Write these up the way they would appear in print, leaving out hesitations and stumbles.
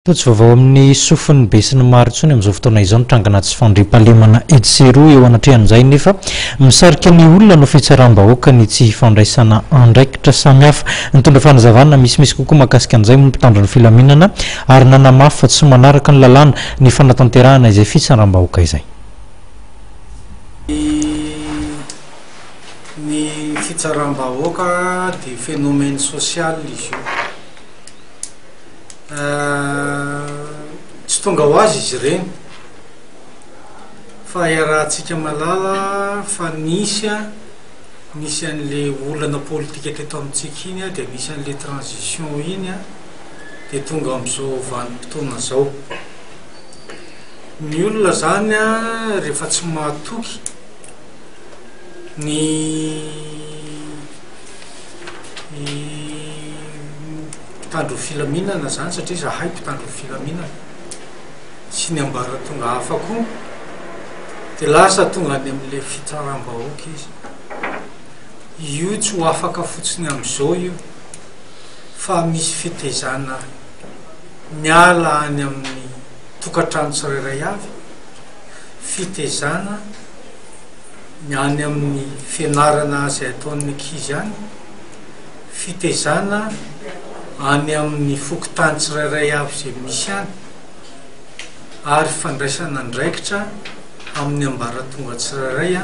Totsy vaovao amin'ny sofiny be sy ny maro tsony amin'izao fotoana izao nitrangana tsy fandriam-pahalemana EDSERO eo anatrehan'izay nefa misarika ny olona no fitsaram-bahoaka ny tsy fandraisana andraikitra samihafa. Nitondra fanazavana misimisy kokoa mahakasika an'izay ny mpitandro ny filaminana ary nanamafy fa tsy manaraka ny lalàna ny fanatanterahana izay fitsaram-bahoaka izay. Ny fitsaram-bahoaka dia phénomène social izy io. Tsy tonga ho azy izy ireny fa iarahantsika malala fa nisy an'le olana politika teto amintsika iny dia nisy an'le transition iny dia tonga amin'izao vanim-potoana zao. Ny olona zany rehefa tsy mahatoky ny mpitandro filaminana zany satria zahay mpitandro filaminana sy ny ambaratonga hafa koa dia lasa tonga any amin'le fitsaram-bahoaka izy. Io tsy ho afaka fotsiny amin'izao io fa misy fitezana miala any amin'ny tokantrano tsirairay avy, fitezana any amin'ny fianarana izay ataon'ny ankizy any, fitezana any amin'ny fokontany tsirairay avy izay misy any, ary fandraisana andraikitra amin'ny ambaratonga tsirairay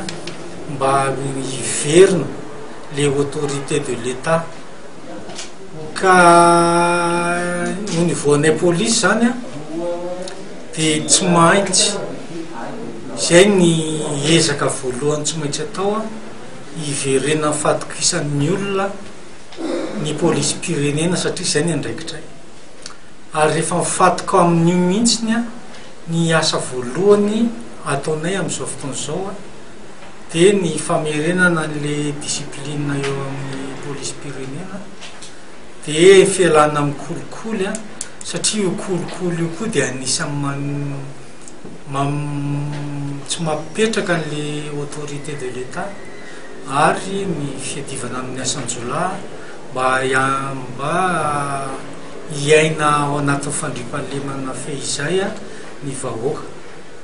mba hiverina le autorité de l'État. Ka au niveau ny police zany dia tsy maintsy izay ny ezaka voalohany tsy maintsy atao hiverena fatokisan'ny olona ny polisy pirenena satria izay ny andraikitra. Ary rehefa mifatoka amin'io mihitsiny ny asa voalohany ataonay amin'izao fotoana izao dia ny famerenana an'le discipline eo amin'ny polisy pirenena dia fialana amin'ny kolikoly satria io kolikoly io koa dia anisan'ny tsy mampipetraka an'le autorité de l'État ary ny fiadivana amin'ny asan-jolahy mba hiaina ao anatin'ny fandriam-pahalemana fehizay ny vahoaka.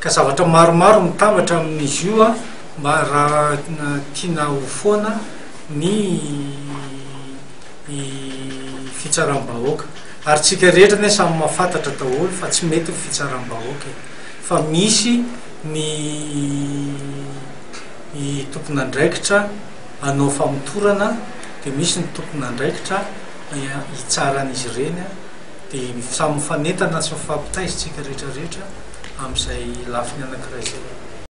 Ka zavatra maromaro mitambatra amin'izy io mba raha tiana ho foana ny fitsaram-bahoaka. Ary tsika rehetra ne samy mahafantatra daholo fa tsy mety ny fitsaram-bahoaka fa misy ny tompon'andraikitra hanao famotorana dia misy ny tompon'andraikitra hitsaran'izy ireny dia samy mifanentana sy mifampitaizitsika rehetrarehetra amin'izay lafiny anankiray izay.